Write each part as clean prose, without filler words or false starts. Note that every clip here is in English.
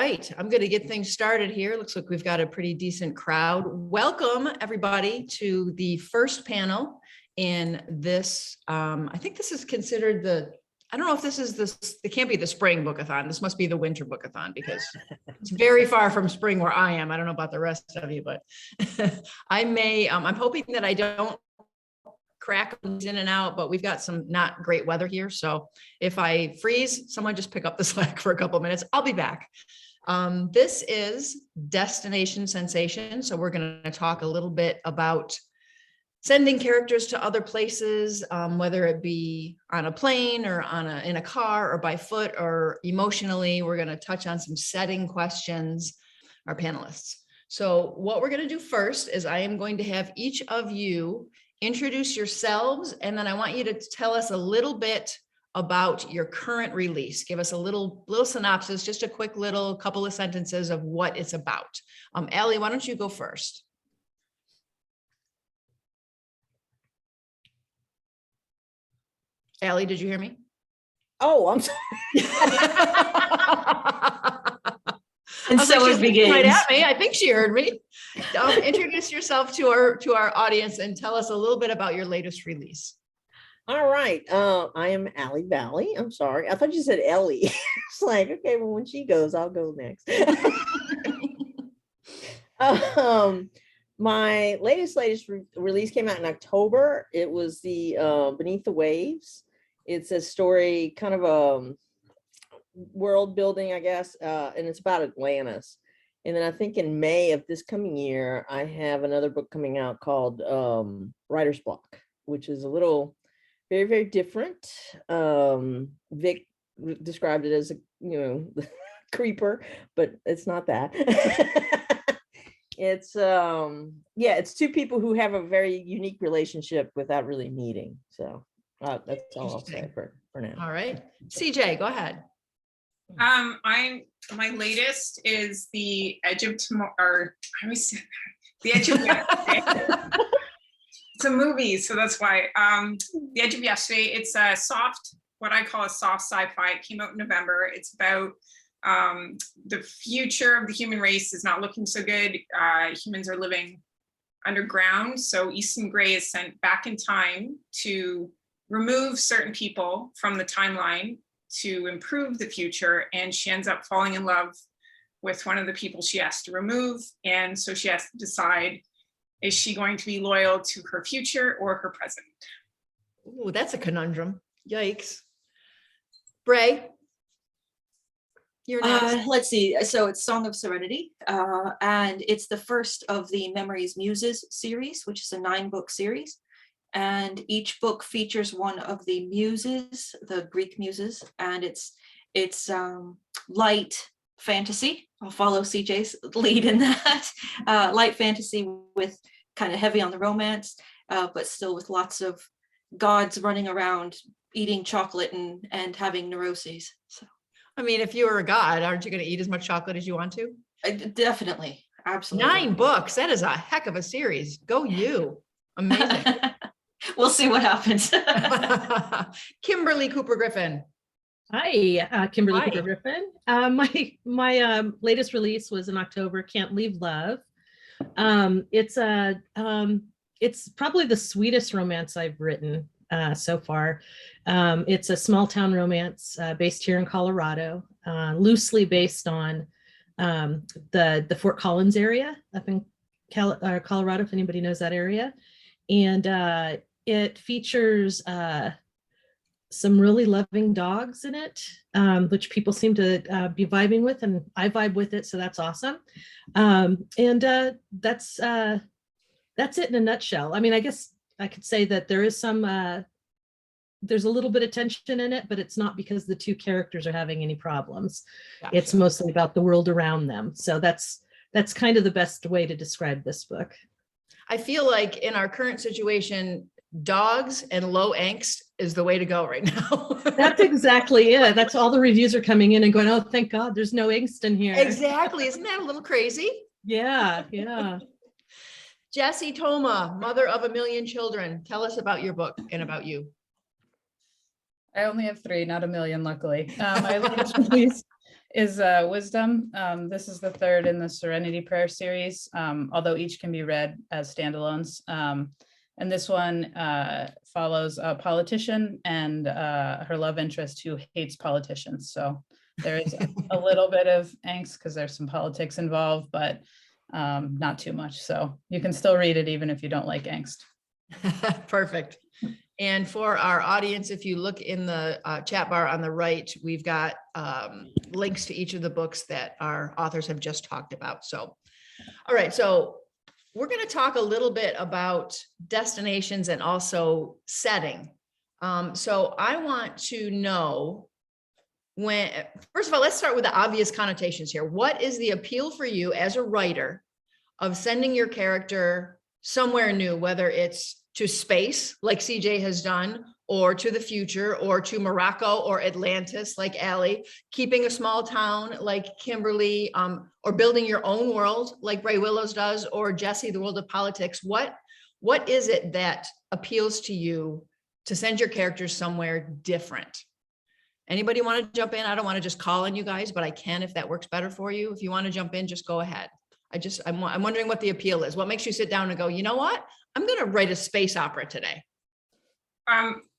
right, I'm going to get things started here. Looks like we've got a pretty decent crowd. Welcome everybody to the first panel in this. I think this is considered I don't know if this is it can't be the spring Bookathon. This must be the winter Bookathon because it's very far from spring where I am. I don't know about the rest of you, but I'm hoping that I don't crack in and out, but we've got some not great weather here. So if I freeze, someone just pick up the slack for a couple of minutes. I'll be back. This is Destination Sensation. So we're going to talk a little bit about sending characters to other places, whether it be on a plane or in a car or by foot or emotionally. We're going to touch on some setting questions, our panelists. So what we're going to do first is I am going to have each of you introduce yourselves, and then I want you to tell us a little bit about your current release. Give us a little synopsis, just a quick little couple of sentences of what it's about. Allie, why don't you go first? Allie, did you hear me? Oh, I'm sorry. And so it begins. Right at me. I think she heard me. Introduce yourself to our audience and tell us a little bit about your latest release. All right. I am Vali. I'm sorry. I thought you said Ellie. It's like, okay, well, when she goes, I'll go next. My latest release came out in October. It was the Beneath the Waves. It's a story, kind of world building, I guess, and it's about Atlantis. And then I think in May of this coming year, I have another book coming out called Writer's Block, which is a little very, very different. Vic described it as a creeper, but it's not that. It's it's two people who have a very unique relationship without really meeting. So that's all I'll say for now. All right, CJ, go ahead. My latest is The Edge of Tomorrow, or I always say that, The Edge of Yesterday. It's a movie, so that's why. The Edge of Yesterday, it's a what I call a soft sci-fi. It came out in November. It's about the future of the human race is not looking so good. Humans are living underground, so Easton Grey is sent back in time to remove certain people from the timeline to improve the future, and she ends up falling in love with one of the people she has to remove, and so she has to decide, is she going to be loyal to her future or her present? Oh, that's a conundrum. Yikes. Brey, you're next. Let's see. So it's Song of Serenity, and it's the first of the Memories Muses series, which is a 9-book series. And each book features one of the muses, the Greek muses, and it's light fantasy. I'll follow CJ's lead in that. Light fantasy with kind of heavy on the romance, but still with lots of gods running around eating chocolate and having neuroses. So, I mean, if you were a god, aren't you going to eat as much chocolate as you want to? Definitely, absolutely. 9 books. That is a heck of a series. Go you. Amazing. We'll see what happens. Kimberly Cooper Griffin. Hi, Kimberly Hi. Cooper Griffin. My latest release was in October, Can't Leave Love. It's probably the sweetest romance I've written so far. It's a small town romance based here in Colorado, loosely based on the Fort Collins area up in Colorado, if anybody knows that area. And it features some really loving dogs in it, which people seem to be vibing with, and I vibe with it, so that's awesome. And that's it in a nutshell. I mean, I guess I could say that there is there's a little bit of tension in it, but it's not because the two characters are having any problems. Gotcha. It's mostly about the world around them. So that's kind of the best way to describe this book. I feel like in our current situation, dogs and low angst is the way to go right now. That's exactly it. That's all the reviews are coming in and going, oh, thank God there's no angst in here. Exactly. Isn't that a little crazy? Yeah. Jessie Thoma, mother of 1 million children. Tell us about your book and about you. I only have 3, not 1 million, luckily. My latest release is Wisdom. This is the third in the Serenity Prayer series, although each can be read as standalones. And this one follows a politician and her love interest who hates politicians. So there is a little bit of angst because there's some politics involved, but not too much. So you can still read it even if you don't like angst. Perfect. And for our audience, if you look in the chat bar on the right, we've got links to each of the books that our authors have just talked about. So, all right. So we're going to talk a little bit about destinations and also setting. So I want to know first of all, let's start with the obvious connotations here. What is the appeal for you as a writer of sending your character somewhere new, whether it's to space, like CJ has done, or to the future, or to Morocco or Atlantis, like Allie, keeping a small town like Kimberly, or building your own world like Brey Willows does, or Jesse, the world of politics. What is it that appeals to you to send your characters somewhere different? Anybody want to jump in? I don't want to just call on you guys, but I can if that works better for you. If you want to jump in, just go ahead. I'm wondering what the appeal is. What makes you sit down and go, you know what? I'm going to write a space opera today.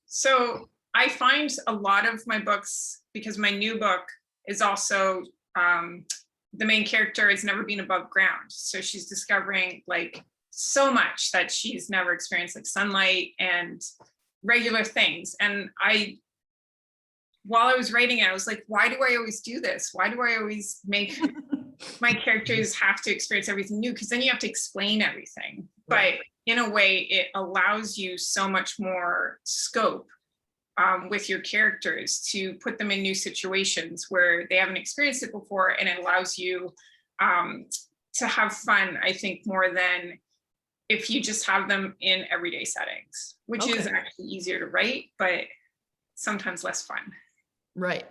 So I find a lot of my books, because my new book is also, the main character has never been above ground. So she's discovering like so much that she's never experienced, like sunlight and regular things. And while I was writing it, I was like, why do I always do this? Why do I always make my characters have to experience everything new? Because then you have to explain everything. But in a way, it allows you so much more scope with your characters to put them in new situations where they haven't experienced it before. And it allows you to have fun, I think, more than if you just have them in everyday settings, which is actually easier to write, but sometimes less fun. Right.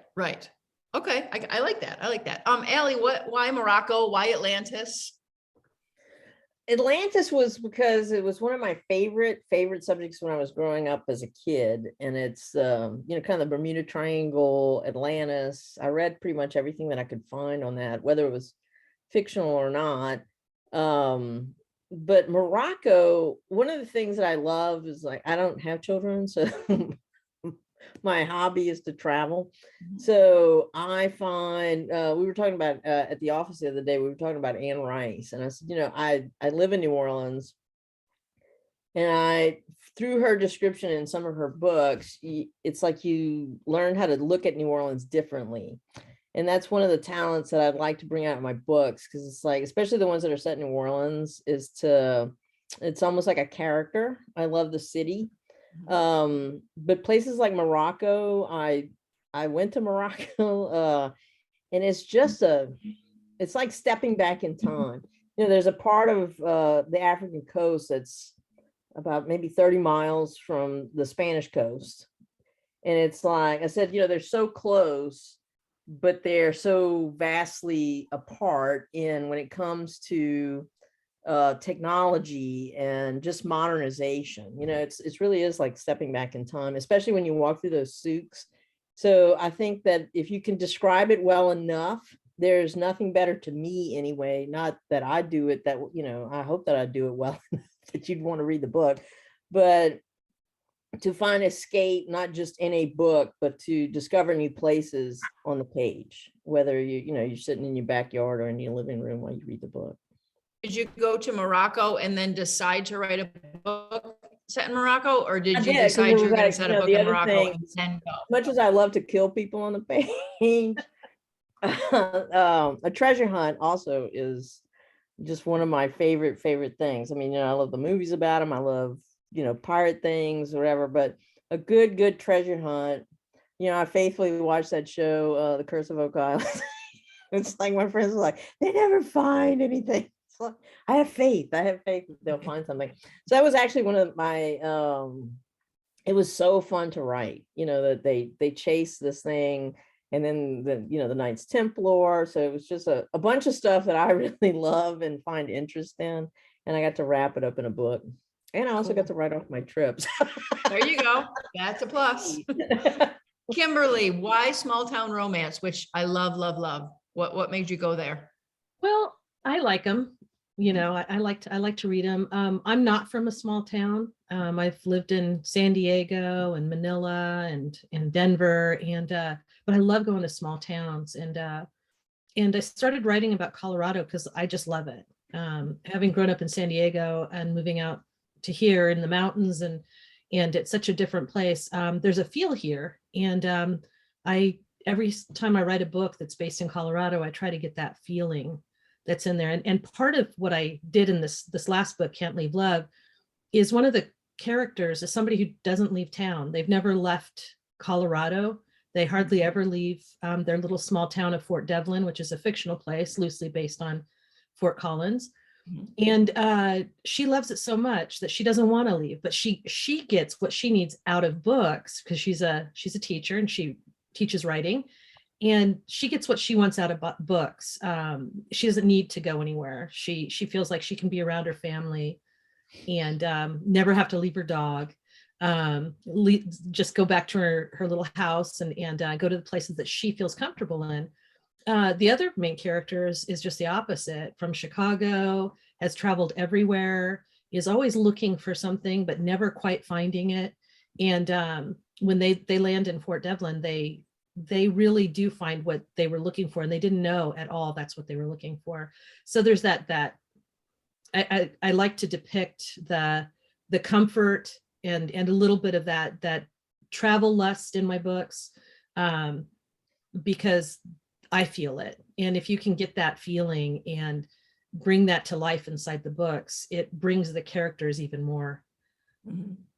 Okay, I like that. Allie, why Morocco? Why Atlantis? Atlantis was because it was one of my favorite subjects when I was growing up as a kid, and it's kind of the Bermuda Triangle, Atlantis. I read pretty much everything that I could find on that, whether it was fictional or not. But Morocco, one of the things that I love is, like, I don't have children, so my hobby is to travel. So I find we were talking about at the office the other day, we were talking about Anne Rice, and I said, I live in New Orleans, and through her description in some of her books, it's like you learn how to look at New Orleans differently. And that's one of the talents that I'd like to bring out in my books, because it's like, especially the ones that are set in New Orleans, it's almost like a character. I love the city. But places like Morocco, I went to Morocco, and it's just it's like stepping back in time. There's a part of the African coast that's about maybe 30 miles from the Spanish coast. And it's like I said, they're so close, but they're so vastly apart when it comes to technology and just modernization. It really is like stepping back in time, especially when you walk through those souks. So I think that if you can describe it well enough, there's nothing better, to me anyway, not that I do it, that I hope that I do it well enough that you'd want to read the book, but to find escape, not just in a book, but to discover new places on the page, whether you're sitting in your backyard or in your living room while you read the book. Did you go to Morocco and then decide to write a book set in Morocco, or did you decide you were going to set a book in Morocco and then go? As much as I love to kill people on the page, a treasure hunt also is just one of my favorite things. I mean, I love the movies about them. I love, pirate things, whatever, but a good treasure hunt. I faithfully watched that show, The Curse of Oak Island. It's like my friends are like, they never find anything. I have faith that they'll find something. So that was actually one of my it was so fun to write, that they chased this thing, and then the Knights Templar. So it was just a bunch of stuff that I really love and find interest in, and I got to wrap it up in a book, and I also got to write off my trips. There you go. That's a plus. Kimberly, why small town romance, which I love, love, love. What made you go there? Well, I like them. You know, I like to read them. I'm not from a small town. I've lived in San Diego and Manila and Denver, but I love going to small towns. And I started writing about Colorado because I just love it. Having grown up in San Diego and moving out to here in the mountains, and it's such a different place. There's a feel here, and every time I write a book that's based in Colorado, I try to get that feeling that's in there. And part of what I did in this last book, Can't Leave Love, is one of the characters is somebody who doesn't leave town. They've never left Colorado. They hardly ever leave their little small town of Fort Devlin, which is a fictional place loosely based on Fort Collins. And she loves it so much that she doesn't want to leave, but she gets what she needs out of books because she's a teacher and she teaches writing. And she gets what she wants out of books. She doesn't need to go anywhere. She feels like she can be around her family and never have to leave her dog. Just go back to her little house and go to the places that she feels comfortable in. The other main character is just the opposite. From Chicago, has traveled everywhere, is always looking for something but never quite finding it. And when they land in Fort Devlin, they really do find what they were looking for, and they didn't know at all that's what they were looking for. So there's that I like to depict the comfort and a little bit of that travel lust in my books, because I feel it. And if you can get that feeling and bring that to life inside the books, it brings the characters even more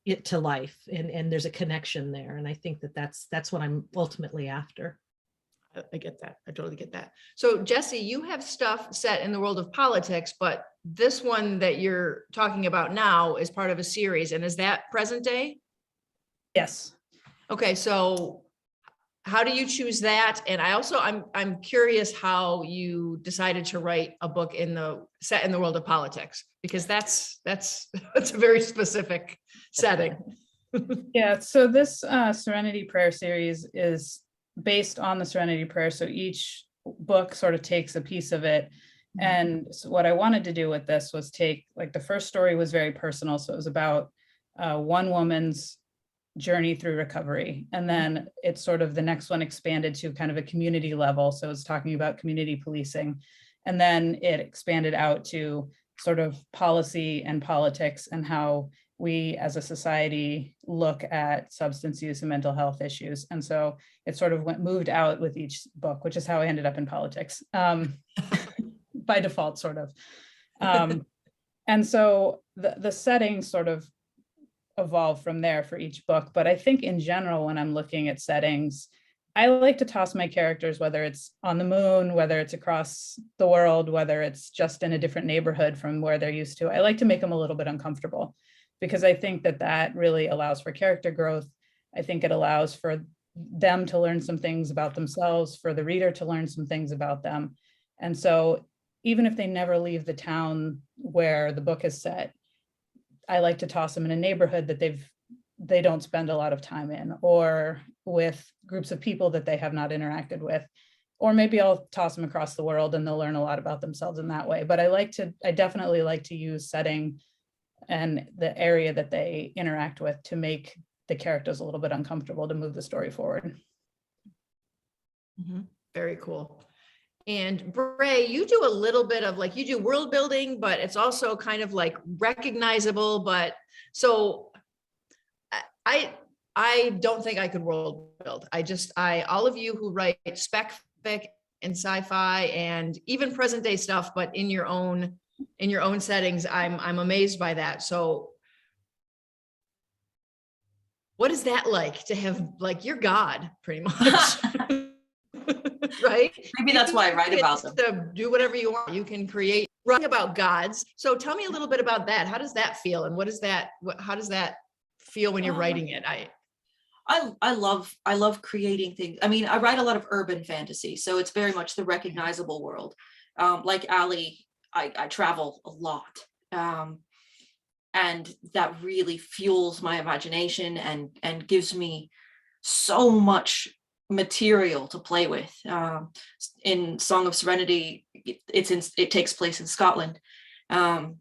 it to life, and there's a connection there. And I think that's what I'm ultimately after. I get that. I totally get that. So Jesse, you have stuff set in the world of politics, but this one that you're talking about now is part of a series. And is that present day? Yes. Okay. So how do you choose that? And I'm curious how you decided to write a book set in the world of politics, because that's a very specific setting. Yeah, so this Serenity Prayer series is based on the Serenity Prayer. So each book sort of takes a piece of it. And so what I wanted to do with this was take, like, the first story was very personal. So it was about one woman's journey through recovery. And then it's sort of the next one expanded to kind of a community level. So it's talking about community policing. And then it expanded out to sort of policy and politics and how we as a society look at substance use and mental health issues. And so it sort of moved out with each book, which is how I ended up in politics, by default, sort of. And so the setting sort of evolve from there for each book. But I think in general, when I'm looking at settings, I like to toss my characters, whether it's on the moon, whether it's across the world, whether it's just in a different neighborhood from where they're used to. I like to make them a little bit uncomfortable, because I think that really allows for character growth. I think it allows for them to learn some things about themselves, for the reader to learn some things about them. And so even if they never leave the town where the book is set, I like to toss them in a neighborhood that they don't spend a lot of time in, or with groups of people that they have not interacted with, or maybe I'll toss them across the world and they'll learn a lot about themselves in that way. But I definitely like to use setting and the area that they interact with to make the characters a little bit uncomfortable to move the story forward. Very cool. And Brey, you do a little bit of, like, you do world building, but it's also kind of like recognizable. But so I don't think I could world build. All of you who write spec fic and sci-fi and even present day stuff, but in your own settings, I'm amazed by that. So what is that like to have, like, you're God pretty much? Right? Maybe that's why I write about them. To do whatever you want. You can create, writing about gods. So tell me a little bit about that. How does that feel? And how does that feel when you're writing it? I love creating things. I mean, I write a lot of urban fantasy, so it's very much the recognizable world. Like Ali, I travel a lot. And that really fuels my imagination and gives me so much material to play with. In Song of Serenity, it takes place in Scotland. And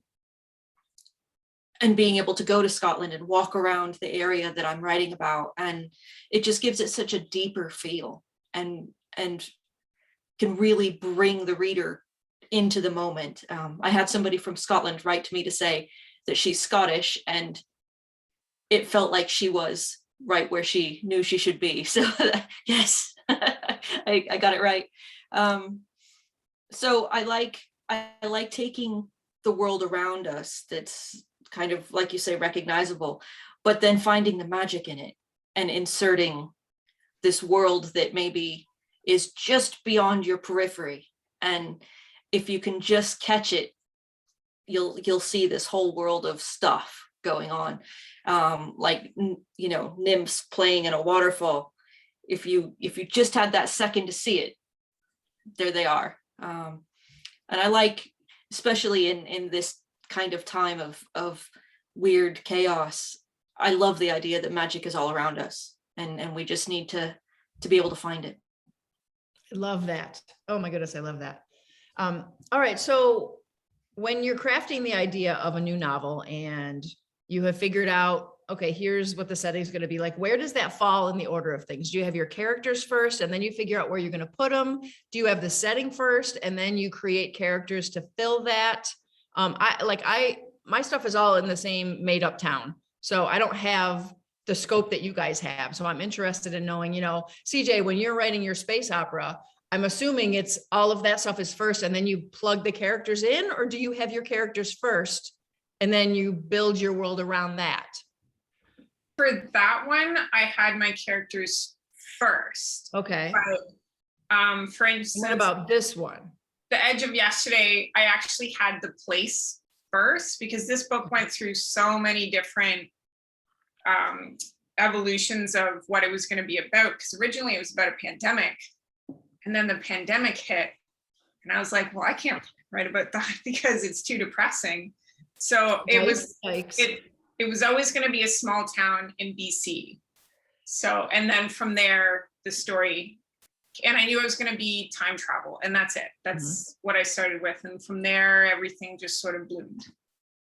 being able to go to Scotland and walk around the area that I'm writing about, and it just gives it such a deeper feel, and can really bring the reader into the moment. I had somebody from Scotland write to me to say that she's Scottish, and it felt like she was right where she knew she should be. So yes, I got it right. So I like taking the world around us that's kind of, like you say, recognizable, but then finding the magic in it and inserting this world that maybe is just beyond your periphery. And if you can just catch it, you'll see this whole world of stuff going on. Like, you know, nymphs playing in a waterfall. If you just had that second to see it, there they are. And I like, especially in this kind of time of weird chaos, I love the idea that magic is all around us, and we just need to be able to find it. I love that. Oh my goodness, I love that. All right, so when you're crafting the idea of a new novel and you have figured out, okay, here's what the setting is going to be like, where does that fall in the order of things? Do you have your characters first and then you figure out where you're going to put them? Do you have the setting first and then you create characters to fill that? My stuff is all in the same made up town. So I don't have the scope that you guys have. So I'm interested in knowing, you know, CJ, when you're writing your space opera, I'm assuming it's all of that stuff is first and then you plug the characters in, or do you have your characters first and then you build your world around that? For that one, I had my characters first. Okay. But, for instance, What about this one? The Edge of Yesterday, I actually had the place first because this book went through so many different evolutions of what it was going to be about. Because originally it was about a pandemic, and then the pandemic hit, and I was like, well, I can't write about that because it's too depressing. So it was always going to be a small town in BC. So, and then from there, the story. And I knew it was going to be time travel, and that's it. That's what I started with. And from there, everything just sort of bloomed.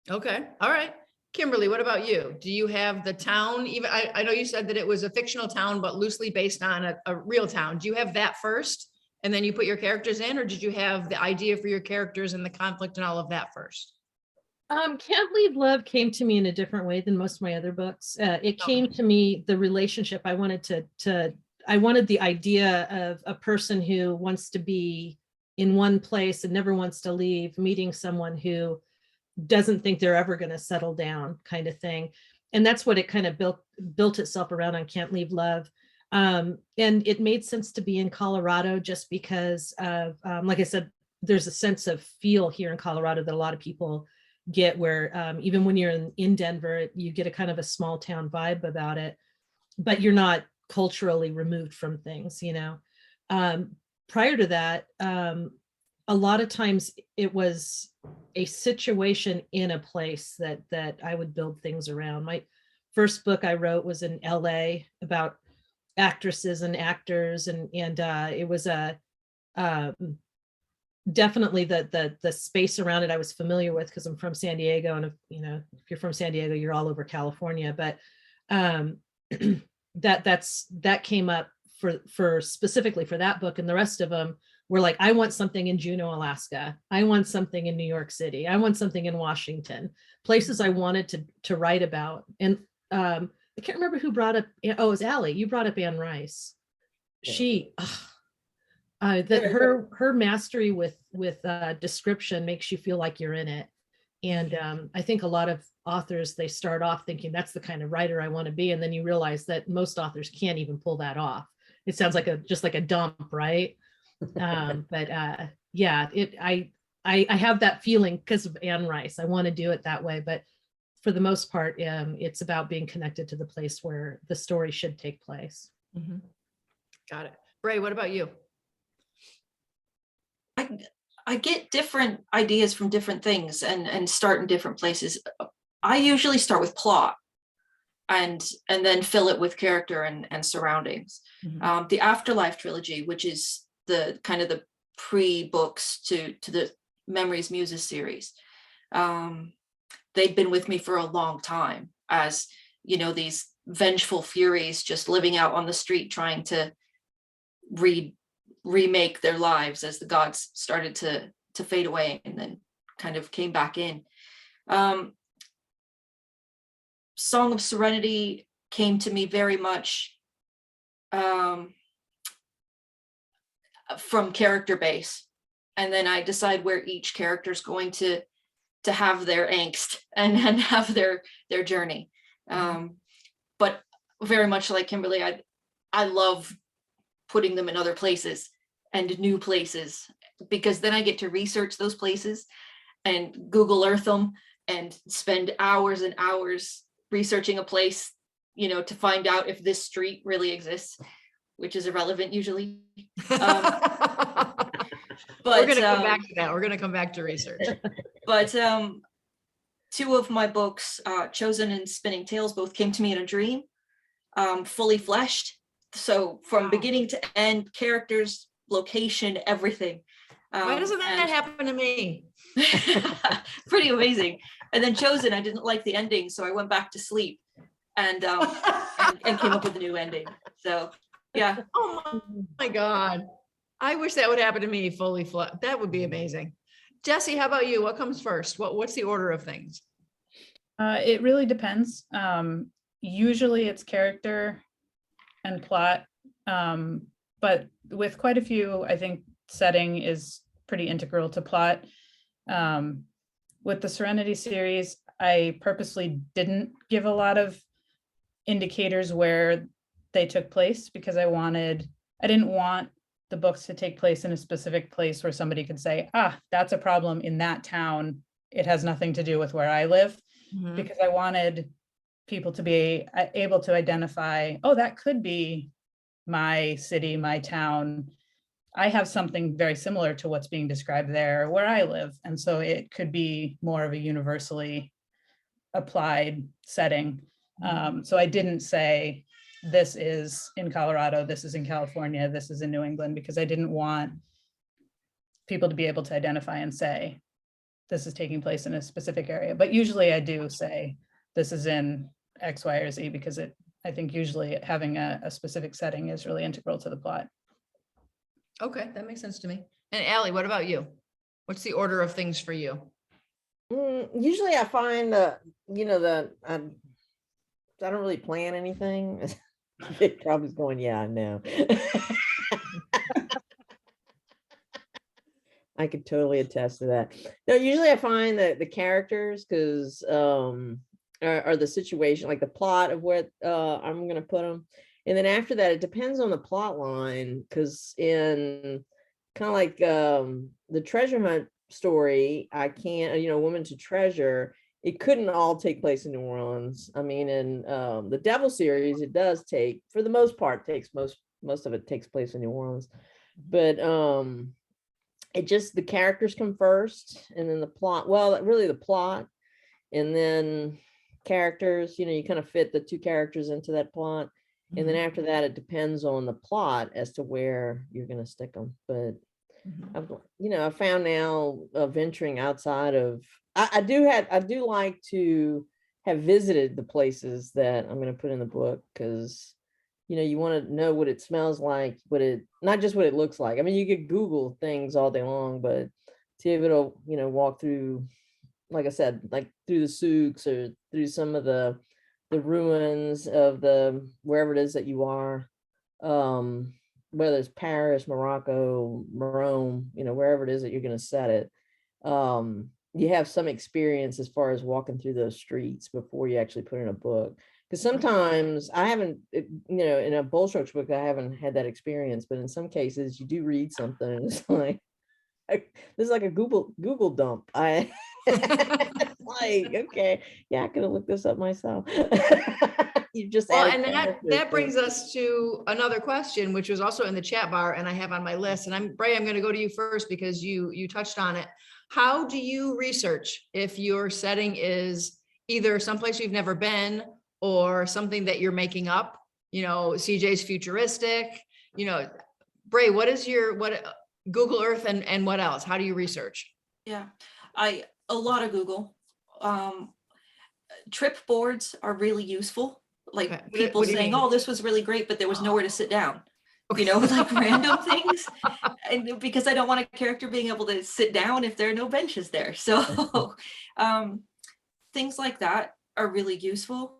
Okay. All right. Kimberly, what about you? Do you have the town? Even I know you said that it was a fictional town, but loosely based on a real town. Do you have that first and then you put your characters in, or did you have the idea for your characters and the conflict and all of that first? Can't Leave Love came to me in a different way than most of my other books. It came to me, the relationship I wanted I wanted the idea of a person who wants to be in one place and never wants to leave, meeting someone who doesn't think they're ever going to settle down, kind of thing. And that's what it kind of built itself around on Can't Leave Love. And it made sense to be in Colorado just because of, like I said, there's a sense of feel here in Colorado that a lot of people get, where even when you're in Denver, you get a kind of a small town vibe about it, but you're not culturally removed from things, you know. Prior to that, a lot of times it was a situation in a place that I would build things around. My first book I wrote was in LA about actresses and actors, and it was a definitely the space around it I was familiar with because I'm from San Diego, and if you're from San Diego, you're all over California. But that came up for specifically for that book, and the rest of them were like, I want something in Juneau, Alaska. I want something in New York City. I want something in Washington, places I wanted to write about. And I can't remember who brought up, it was Allie. You brought up Anne Rice. Yeah. She, her mastery with description makes you feel like you're in it. And I think a lot of authors, they start off thinking that's the kind of writer I want to be. And then you realize that most authors can't even pull that off. It sounds like just like a dump, right? Yeah, I have that feeling because of Anne Rice. I want to do it that way, but for the most part, it's about being connected to the place where the story should take place. Mm-hmm. Got it. Brey, what about you? I get different ideas from different things and start in different places. I usually start with plot. and then fill it with character and surroundings. Mhm. The Afterlife Trilogy, which is the kind of the pre-books to the Memories Muses series. They've been with me for a long time as, you know, these vengeful furies just living out on the street trying to remake their lives as the gods started to fade away and then kind of came back in. Song of Serenity came to me very much from character base, and then I decide where each character is going to have their angst and have their journey. But very much like Kimberly, I love putting them in other places and new places, because then I get to research those places and Google Earth them and spend hours and hours researching a place, you know, to find out if this street really exists, which is irrelevant usually. But We're going to come back to that. We're going to come back to research. But two of my books, Chosen and Spinning Tales, both came to me in a dream, fully fleshed. So from beginning to end, characters, location, everything. Why doesn't that happen to me? Pretty amazing. And then Chosen, I didn't like the ending, so I went back to sleep and came up with a new ending. So yeah. Oh my God. I wish that would happen to me fully flat. That would be amazing. Jesse, how about you? What comes first? What's the order of things? It really depends. Usually it's character and plot, but with quite a few, I think setting is pretty integral to plot. With the Serenity series, I purposely didn't give a lot of indicators where they took place, because I didn't want the books to take place in a specific place where somebody could say, that's a problem in that town. It has nothing to do with where I live. Mhm. Because I wanted people to be able to identify, that could be my city, my town. I have something very similar to what's being described there where I live. And so it could be more of a universally applied setting. So I didn't say, this is in Colorado, this is in California, this is in New England, because I didn't want people to be able to identify and say, this is taking place in a specific area. But usually I do say, this is in X, Y, or Z, because I think usually having a specific setting is really integral to the plot. Okay, that makes sense to me. And Allie, what about you? What's the order of things for you? Usually I find I don't really plan anything. Big Probably's going, yeah, I know. I could totally attest to that. No, usually I find that the characters, because are the situation, like the plot of what I'm gonna put them. And then after that, it depends on the plot line, because in kind of like the treasure hunt story, I can't, Woman to Treasure, it couldn't all take place in New Orleans. I mean, in the Devil series, it does take, for the most part, most of it takes place in New Orleans. But it just, the characters come first, and then the plot, well, really the plot, and then characters, you kind of fit the two characters into that plot. And then after that, it depends on the plot as to where you're going to stick them. But I found now venturing outside of, I do like to have visited the places that I'm going to put in the book, because you want to know what it smells like, not just what it looks like. I mean, you could Google things all day long, but to be able to walk through, like I said, like through the souks or through some of the ruins of wherever it is that you are, whether it's Paris, Morocco, Rome, wherever it is that you're going to set it, you have some experience as far as walking through those streets before you actually put in a book. Because sometimes I haven't, in a Bold Strokes book, I haven't had that experience, but in some cases you do read something and it's like, this is like a Google dump. Like, okay, yeah, I could have looked this up myself. You just and that brings us to another question, which was also in the chat bar, and I have on my list. And Brey, I'm going to go to you first because you touched on it. How do you research if your setting is either someplace you've never been or something that you're making up? CJ's futuristic, Brey, what is Google Earth and what else? How do you research? Yeah, a lot of Google. Trip boards are really useful. Like Okay. people What do you saying, mean? "Oh, this was really great," but there was nowhere to sit down. Okay. Like random things. And because I don't want a character being able to sit down if there are no benches there. So things like that are really useful.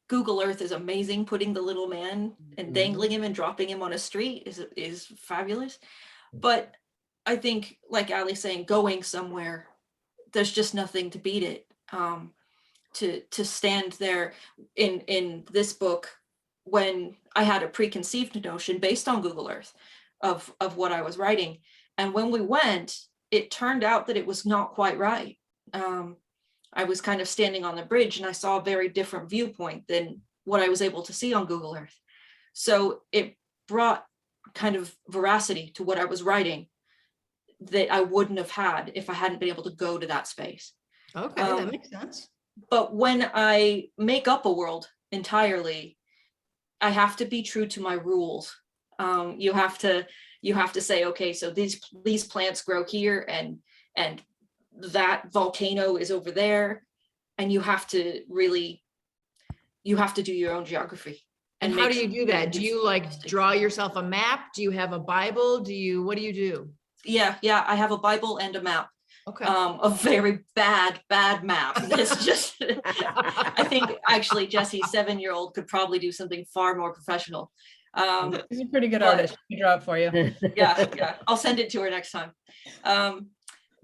Google Earth is amazing. Putting the little man and dangling him and dropping him on a street is fabulous. But I think, like Allie's saying, going somewhere, there's just nothing to beat it. To stand there in this book when I had a preconceived notion based on Google Earth of what I was writing. And when we went, it turned out that it was not quite right. I was kind of standing on the bridge and I saw a very different viewpoint than what I was able to see on Google Earth. So it brought kind of veracity to what I was writing that I wouldn't have had if I hadn't been able to go to that space. Okay, that makes sense. But when I make up a world entirely, I have to be true to my rules. You have to say, okay, so these plants grow here and that volcano is over there, and you have to do your own geography. And how do you do that? Do you like draw yourself a map? Do you have a Bible? What do you do? Yeah, I have a Bible and a map. Okay. A very bad map. It's just, I think actually Jesse's 7-year-old could probably do something far more professional. He's a pretty good artist. She draw it for you. Yeah. I'll send it to her next time.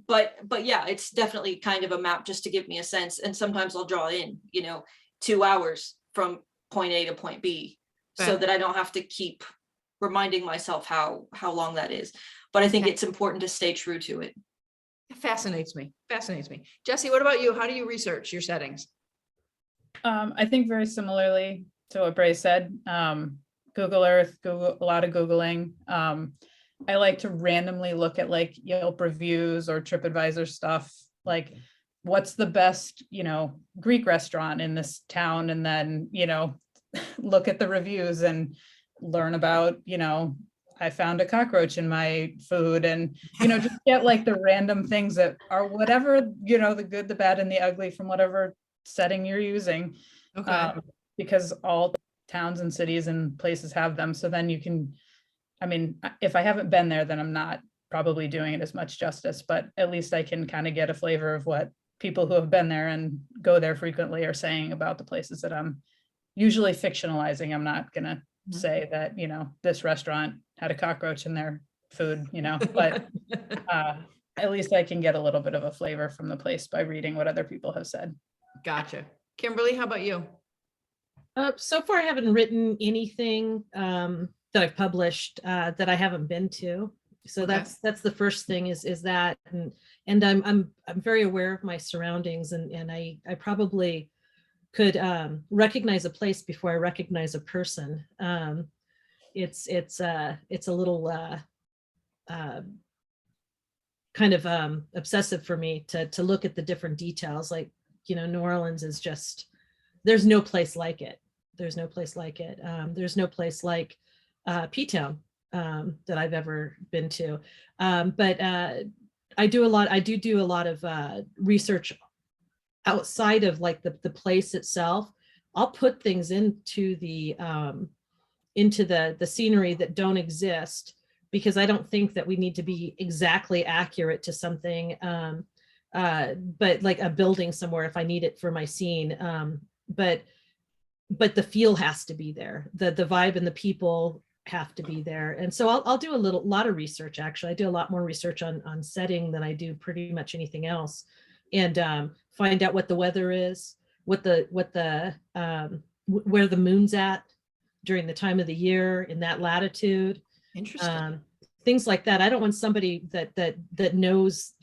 But yeah, it's definitely kind of a map just to give me a sense. And sometimes I'll draw in, 2 hours from point A to point B, so that I don't have to keep reminding myself how long that is. But I think it's important to stay true to it. It fascinates me. Jesse, what about you? How do you research your settings? I think very similarly to what Brey said. Google Earth, a lot of Googling. I like to randomly look at like Yelp reviews or TripAdvisor stuff, like what's the best, Greek restaurant in this town, and then, look at the reviews and learn about, I found a cockroach in my food, and, just get like the random things that are whatever, the good, the bad, and the ugly from whatever setting you're using. Okay. Because all towns and cities and places have them. So then you can, if I haven't been there, then I'm not probably doing it as much justice, but at least I can kind of get a flavor of what people who have been there and go there frequently are saying about the places that I'm usually fictionalizing. I'm not going to say that, this restaurant had a cockroach in their food, but at least I can get a little bit of a flavor from the place by reading what other people have said. Gotcha. Kimberly, how about you? So far, I haven't written anything that I've published that I haven't been to. So Okay. that's the first thing is that, and I'm very aware of my surroundings, and I probably could recognize a place before I recognize a person. It's a little kind of obsessive for me to look at the different details. Like, New Orleans is just, there's no place like it. There's no place like it. There's no place like P-Town that I've ever been to. But I do do a lot of research outside of like the place itself. I'll put things into the scenery that don't exist, because I don't think that we need to be exactly accurate to something. But like a building somewhere, if I need it for my scene, but the feel has to be there. The vibe and the people have to be there. And so I'll do a lot of research. Actually, I do a lot more research on setting than I do pretty much anything else, and find out what the weather is, where the moon's at during the time of the year in that latitude. Interesting. Things like that. I don't want somebody that knows,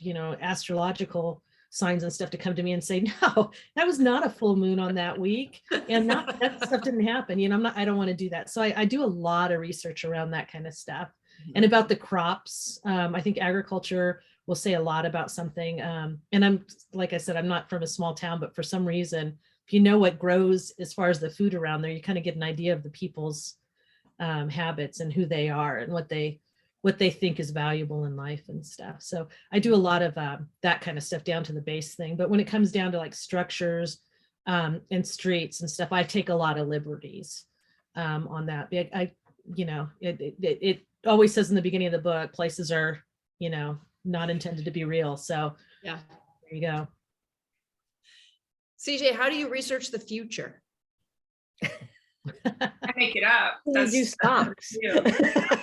astrological signs and stuff to come to me and say, no, that was not a full moon on that week, and that stuff didn't happen. I don't want to do that. So I do a lot of research around that kind of stuff. And about the crops. I think agriculture will say a lot about something. And I'm, like I said, I'm not from a small town, but for some reason, if you know what grows as far as the food around there, you kind of get an idea of the people's habits and who they are and what they think is valuable in life and stuff. So I do a lot of that kind of stuff down to the base thing. But when it comes down to like structures and streets and stuff, I take a lot of liberties on that. It always says in the beginning of the book, places are, not intended to be real. So Yeah. there you go. CJ, how do you research the future? I make it up. You do stocks.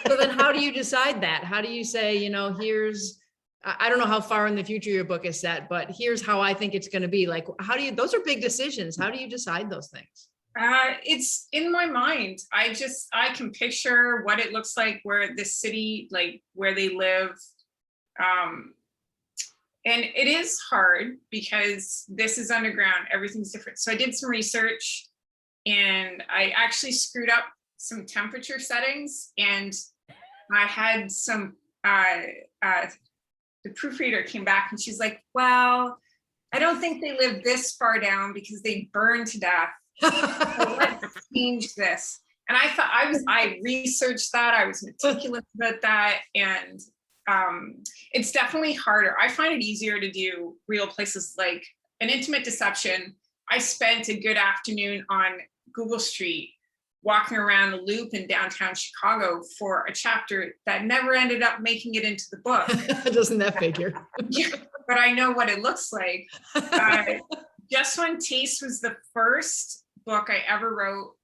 So then how do you decide that? How do you say, here's, I don't know how far in the future your book is set, but here's how I think it's going to be. Like, those are big decisions. How do you decide those things? It's in my mind. I can picture what it looks like where the city, like where they live. And it is hard because this is underground, everything's different. So I did some research and I actually screwed up some temperature settings, and I had some, the proofreader came back and she's like, well, I don't think they live this far down because they burn to death. So let's change this. And I thought I researched that. I was meticulous about that. And it's definitely harder. I find it easier to do real places like An Intimate Deception. I spent a good afternoon on Google Street walking around the Loop in downtown Chicago for a chapter that never ended up making it into the book. Doesn't that figure? Yeah, but I know what it looks like. Just When Taste was the first book I ever wrote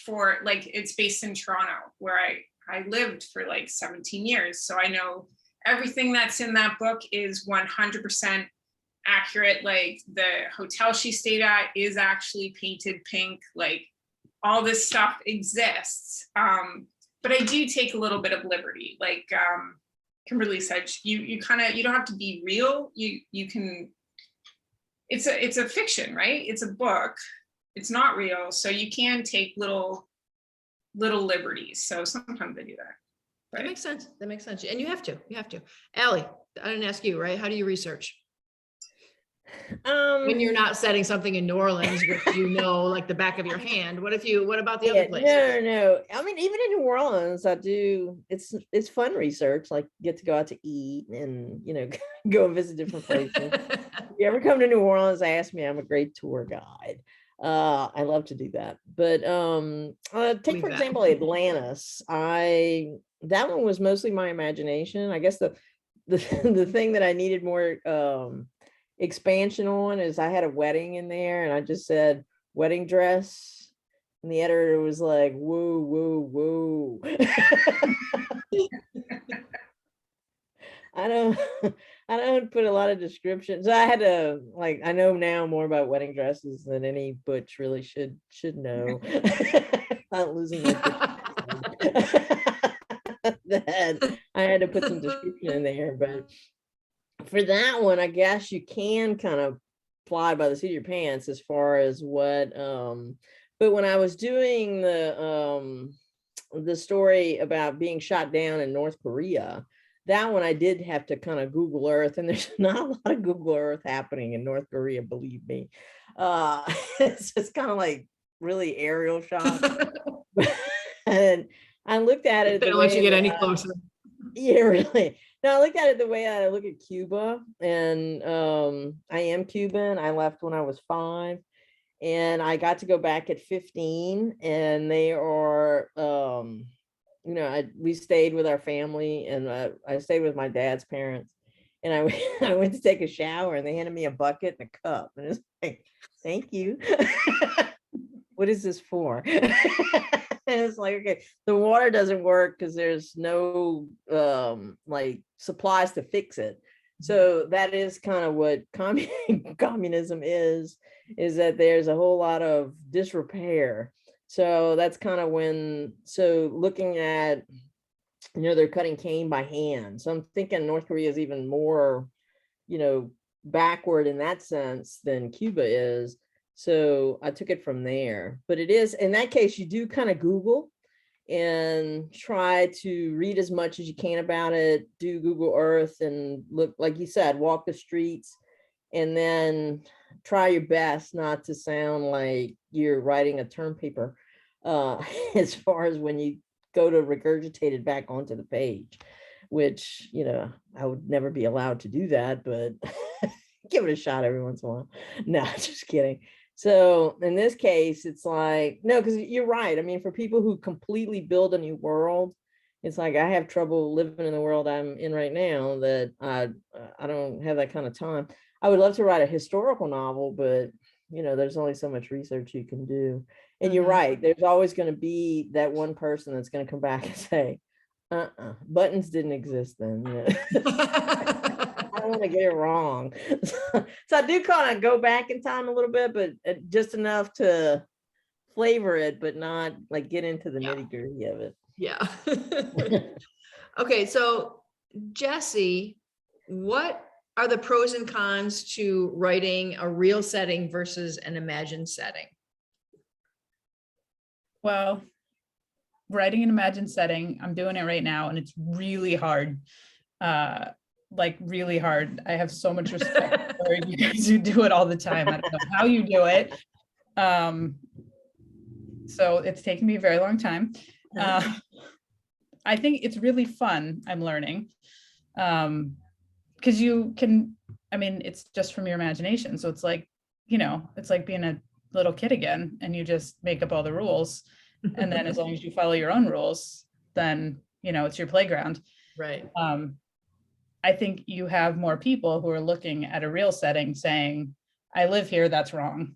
for, like, it's based in Toronto, where I lived for like 17 years. So I know everything that's in that book is 100% accurate. Like the hotel she stayed at is actually painted pink. Like all this stuff exists. But I do take a little bit of liberty. Like Kimberly said, you don't have to be real. You can, it's a fiction, right? It's a book. It's not real. So you can take little liberties. So sometimes I do that. That makes sense. That makes sense. And you have to. Allie, I didn't ask you, right? How do you research? When you're not setting something in New Orleans, which like the back of your hand. What about the other places? No. I mean, even in New Orleans, I do, it's fun research, like get to go out to eat and, go and visit different places. If you ever come to New Orleans, ask me, I'm a great tour guide. I love to do that. But take, for example, Atlantis. That one was mostly my imagination. I guess the thing that I needed more expansion on is I had a wedding in there and I just said wedding dress, and the editor was like, whoa. I don't put a lot of descriptions. I had to, like, I know now more about wedding dresses than any butch really should know. Not losing my that I had to put some description in there, but for that one, I guess you can kind of fly by the seat of your pants as far as what but when I was doing the story about being shot down in North Korea, that one I did have to kind of Google Earth, and there's not a lot of Google Earth happening in North Korea, believe me. It's just kind of like really aerial shots. And I looked at it. They don't let you get any closer. Yeah, really. No, I looked at it the way I look at Cuba, and I am Cuban. I left when I was 5, and I got to go back at 15, and they are, we stayed with our family, and I stayed with my dad's parents, and I went to take a shower, and they handed me a bucket and a cup, and it's like, thank you. What is this for? And it's like, okay, the water doesn't work because there's no like supplies to fix it. So that is kind of what communism is that there's a whole lot of disrepair. So that's kind of looking at, they're cutting cane by hand. So I'm thinking North Korea is even more, backward in that sense than Cuba is. So I took it from there. But it is, in that case, you do kind of Google and try to read as much as you can about it, do Google Earth and look, like you said, walk the streets. And then try your best not to sound like you're writing a term paper as far as when you go to regurgitate it back onto the page, which, you know, I would never be allowed to do that, but give it a shot every once in a while. No, just kidding. So in this case, it's like, no, because you're right. I mean, for people who completely build a new world, it's like I have trouble living in the world I'm in right now, that I don't have that kind of time. I would love to write a historical novel, but you know, there's only so much research you can do. And you're right, there's always going to be that one person that's going to come back and say, buttons didn't exist then. I don't want to get it wrong. So I do kind of go back in time a little bit, but just enough to flavor it, but not like get into the nitty gritty of it. Yeah. Okay, so Jesse, what are the pros and cons to writing a real setting versus an imagined setting? Well, writing an imagined setting, I'm doing it right now, and it's really hard. Like really hard. I have so much respect for you guys who do it all the time. I don't know how you do it. So it's taken me a very long time. I think it's really fun. I'm learning. Because you can, I mean, it's just from your imagination. So it's like, you know, it's like being a little kid again, and you just make up all the rules. And then as long as you follow your own rules, then, you know, it's your playground. Right. I think you have more people who are looking at a real setting saying, I live here, that's wrong.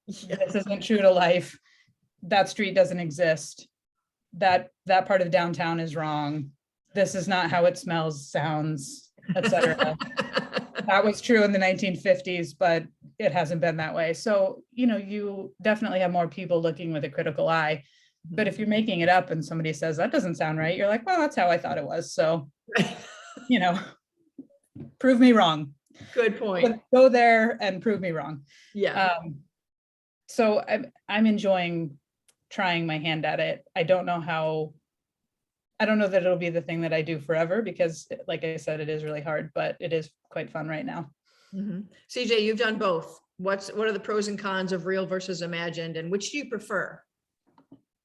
Yeah. This isn't true to life. That street doesn't exist. That part of downtown is wrong. This is not how it smells, sounds, etc. That was true in the 1950s, but it hasn't been that way. So, you know, you definitely have more people looking with a critical eye. But if you're making it up and somebody says that doesn't sound right, you're like, well, that's how I thought it was. So, you know, prove me wrong. Good point. Go there and prove me wrong. Yeah. So I'm enjoying trying my hand at it. I don't know that it'll be the thing that I do forever, because like I said, it is really hard, but it is quite fun right now. CJ, you've done both. What are the pros and cons of real versus imagined, and which do you prefer?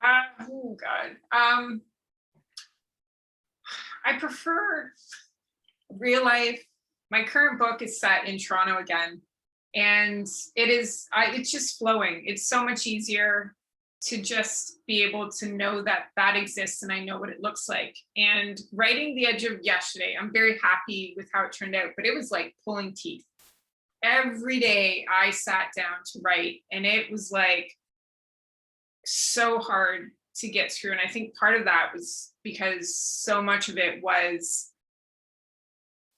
Oh God. I prefer real life. My current book is set in Toronto again, and it's just flowing. It's so much easier to just be able to know that that exists, and I know what it looks like. And writing The Edge of Yesterday, I'm very happy with how it turned out, but it was like pulling teeth. Every day I sat down to write, and it was like so hard to get through. And I think part of that was because so much of it was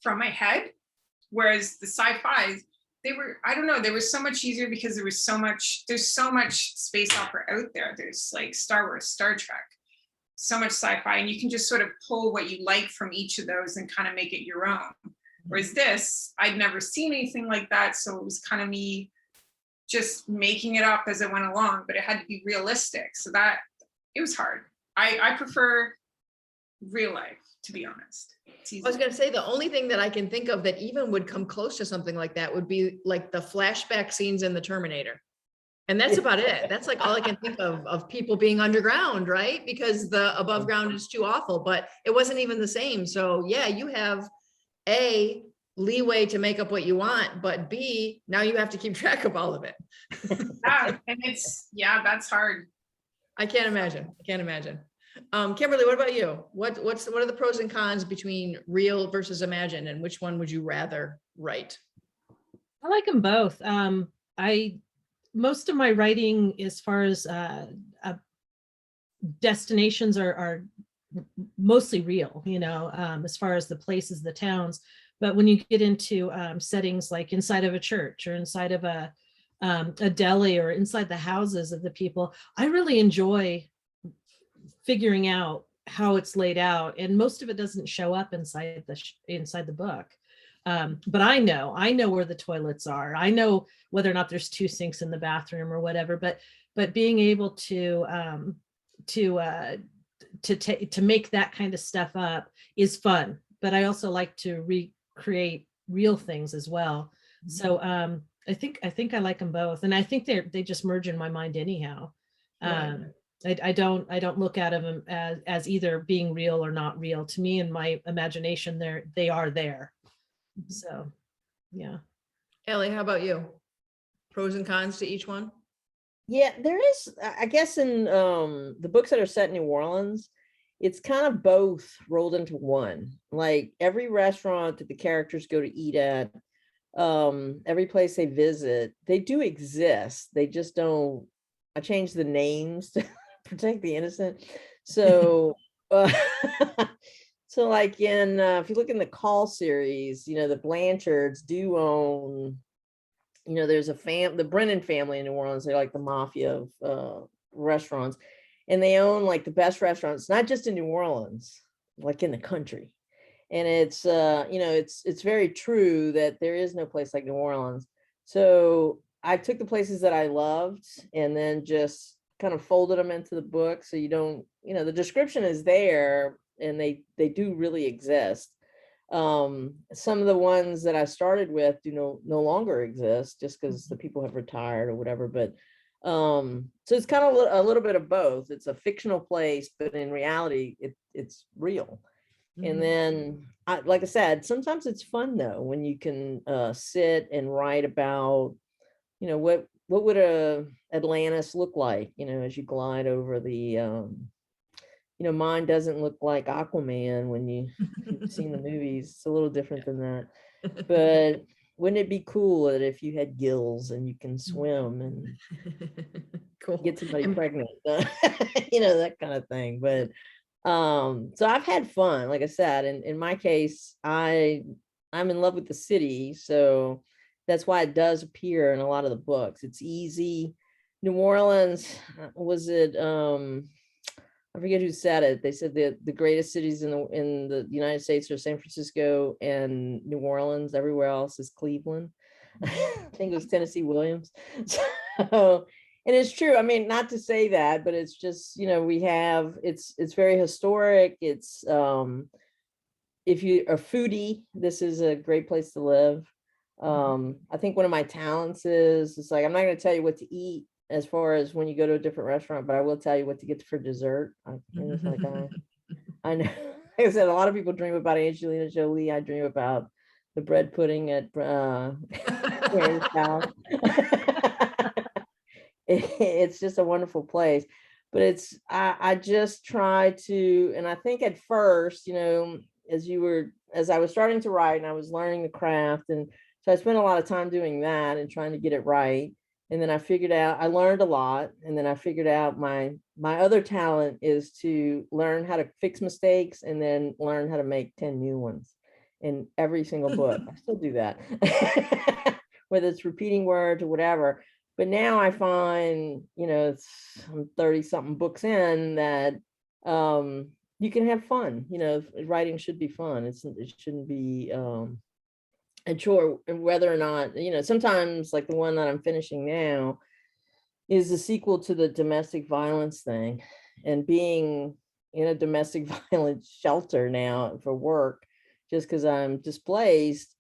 from my head, whereas the sci-fis, they were so much easier because there's so much space opera out there. There's like Star Wars, Star Trek, so much sci-fi, and you can just sort of pull what you like from each of those and kind of make it your own. Whereas this, I'd never seen anything like that. So it was kind of me just making it up as it went along, but it had to be realistic. So that it was hard. I prefer real life, to be honest. I was going to say, the only thing that I can think of that even would come close to something like that would be like the flashback scenes in the Terminator. And that's about it. That's like all I can think of people being underground, right? Because the above ground is too awful, but it wasn't even the same. So yeah, you have A, leeway to make up what you want, but B, now you have to keep track of all of it. Yeah, and that's hard. I can't imagine. Kimberly, what about you? What are the pros and cons between real versus imagined, and which one would you rather write? I like them both. Most of my writing, as far as destinations, are mostly real, you know, as far as the places, the towns. But when you get into settings like inside of a church or inside of a deli or inside the houses of the people, I really enjoy figuring out how it's laid out, and most of it doesn't show up inside the book. But I know where the toilets are. I know whether or not there's 2 sinks in the bathroom or whatever. But being able to make that kind of stuff up is fun. But I also like to recreate real things as well. So I think I like them both, and I think they just merge in my mind anyhow. Right. I don't look at them as either being real or not real. To me, in my imagination, they are there. So, yeah. Ellie, how about you? Pros and cons to each one? Yeah, there is, I guess in the books that are set in New Orleans, it's kind of both rolled into one. Like every restaurant that the characters go to eat at, every place they visit, they do exist. They just don't, I changed the names to protect the innocent. So so like in if you look in the Call series, the Blanchards do own, there's the Brennan family in New Orleans. They're like the mafia of restaurants, and they own like the best restaurants, not just in New Orleans, like in the country. And it's it's very true that there is no place like New Orleans. So I took the places that I loved and then just kind of folded them into the book. So you don't, the description is there and they do really exist. Some of the ones that I started with do no longer exist just because the people have retired or whatever. But so it's kind of a little bit of both. It's a fictional place, but in reality, it's real. And then, like I said, sometimes it's fun though when you can sit and write about, what would a Atlantis look like, as you glide over the, mine doesn't look like Aquaman when you've seen the movies. It's a little different than that. But wouldn't it be cool that if you had gills and you can swim and Cool. get somebody pregnant, that kind of thing. But so I've had fun, like I said, and in my case, I'm in love with the city, so that's why it does appear in a lot of the books. It's easy. New Orleans, was it I forget who said it. They said the greatest cities in the United States are San Francisco and New Orleans. Everywhere else is Cleveland. I think it was Tennessee Williams. So, and it's true. I mean, not to say that, but it's just, we have, it's very historic. It's, if you are a foodie, this is a great place to live. I think one of my talents is, it's like, I'm not going to tell you what to eat as far as when you go to a different restaurant, but I will tell you what to get for dessert. It's like, I know, like I said, a lot of people dream about Angelina Jolie. I dream about the bread pudding at Granny's house. It's just a wonderful place. But I just try to, and I think at first, as I was starting to write and I was learning the craft, and so I spent a lot of time doing that and trying to get it right. And then I learned a lot, and then I figured out my other talent is to learn how to fix mistakes and then learn how to make 10 new ones in every single book. I still do that, whether it's repeating words or whatever. But now I find, I'm 30 something books in that you can have fun. Writing should be fun. It shouldn't be a chore, whether or not, sometimes like the one that I'm finishing now is a sequel to the domestic violence thing, and being in a domestic violence shelter now for work, just because I'm displaced.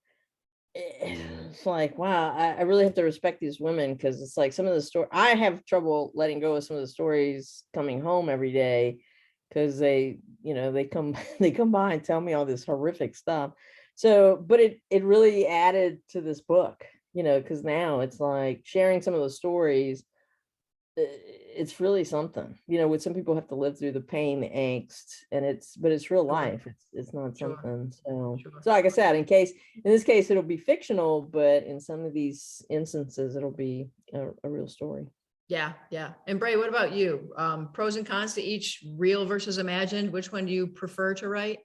It's like, wow, I really have to respect these women, because it's like some of the story, I have trouble letting go of some of the stories coming home every day, because they come by and tell me all this horrific stuff. So, but it really added to this book, because now it's like sharing some of the stories. It's really something, what some people have to live through, the pain, the angst, and it's real life. It's not something. So like I said, in this case, it'll be fictional, but in some of these instances, it'll be a real story. Yeah. And Brey, what about you? Pros and cons to each, real versus imagined. Which one do you prefer to write?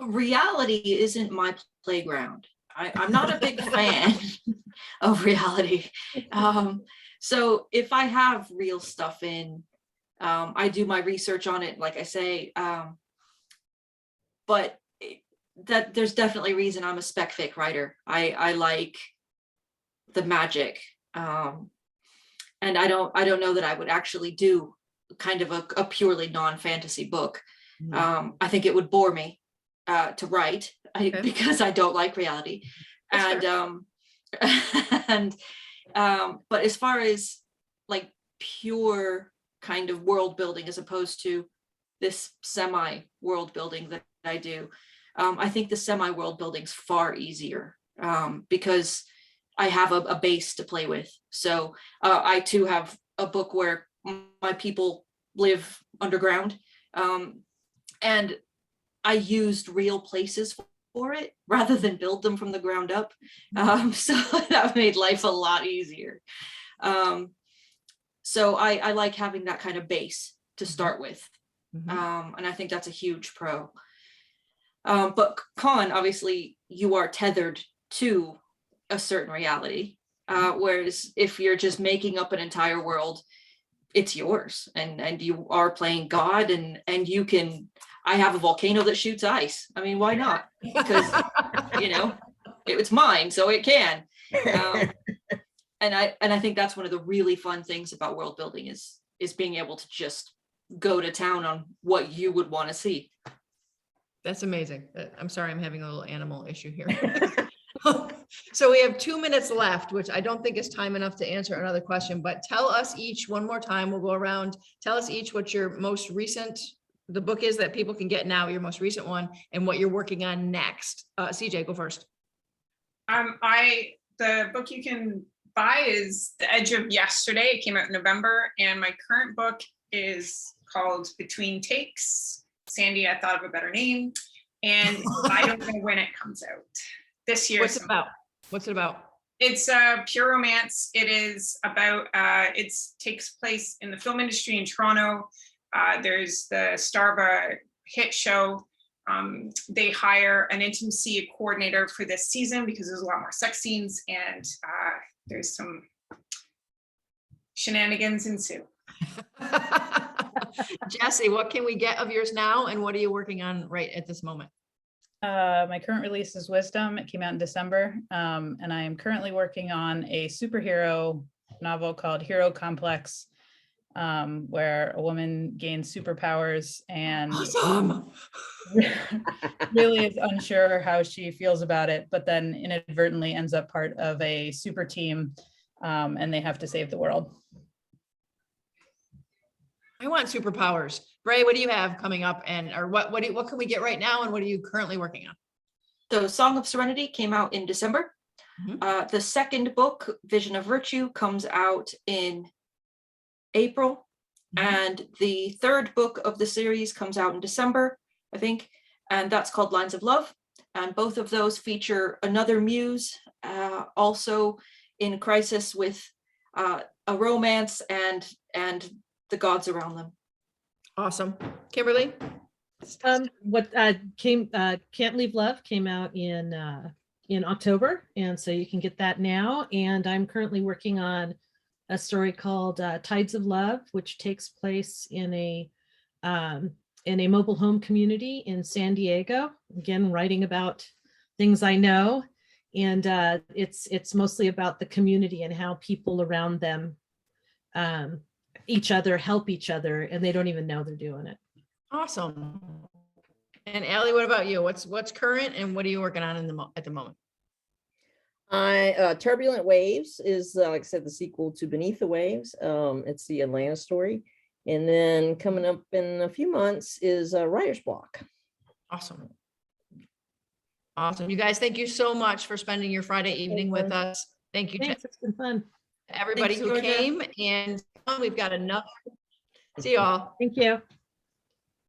Reality isn't my playground. I'm not a big fan of reality. So if I have real stuff in, I do my research on it, like I say, but that there's definitely a reason I'm a spec fic writer. I like the magic. And I don't know that I would actually do kind of a purely non-fantasy book. I think it would bore me to write, because I don't like reality. That's and And but as far as like pure kind of world building, as opposed to this semi world building that I do, I think the semi world building's far easier, because I have a base to play with. So I too have a book where my people live underground, and I used real places for it rather than build them from the ground up. So that made life a lot easier. So I like having that kind of base to start with. And I think that's a huge pro. But con, obviously, you are tethered to a certain reality. Whereas if you're just making up an entire world, it's yours, and you are playing God, and you can. I have a volcano that shoots ice. I mean, why not? Because it's mine, so it can. And I think that's one of the really fun things about world building is being able to just go to town on what you would want to see. That's amazing. I'm sorry, I'm having a little animal issue here. So we have 2 minutes left, which I don't think is time enough to answer another question, but tell us each one more time, we'll go around, tell us each what your most recent, the book is that people can get now, your most recent one, and what you're working on next. CJ, go first. The book you can buy is The Edge of Yesterday. It came out in November, and my current book is called Between Takes. Sandy, I thought of a better name, and I don't know when it comes out. This year. What's it about? What's it about? It's a pure romance. It is about, it takes place in the film industry in Toronto. There's the star of a hit show. They hire an intimacy coordinator for this season because there's a lot more sex scenes, and there's some shenanigans ensue. Jesse, what can we get of yours now, and what are you working on right at this moment? My current release is Wisdom. It came out in December, and I am currently working on a superhero novel called Hero Complex, where a woman gains superpowers and awesome. really is unsure how she feels about it, but then inadvertently ends up part of a super team, and they have to save the world. I want superpowers. Brey, what do you have coming up, or what can we get right now, and what are you currently working on? So Song of Serenity came out in December. The second book, Vision of Virtue, comes out in April. And the third book of the series comes out in December, I think, and that's called Lines of Love. And both of those feature another muse, also in crisis with a romance and the gods around them. Awesome. Kimberly? Can't Leave Love came out in October, and so you can get that now. And I'm currently working on a story called Tides of Love, which takes place in a mobile home community in San Diego. Again, writing about things I know, and it's mostly about the community and how people around them each other help each other, and they don't even know they're doing it. Awesome. And Allie, what about you? What's current, and what are you working on at the moment? Turbulent Waves is, like I said, the sequel to Beneath the Waves. It's the Atlantis story. And then coming up in a few months is Writer's Block. Awesome. Awesome. You guys, thank you so much for spending your Friday evening with us. Thank you. Thanks, it's been fun. Everybody Thanks, who Georgia. came, and we've got enough. See y'all. Thank you.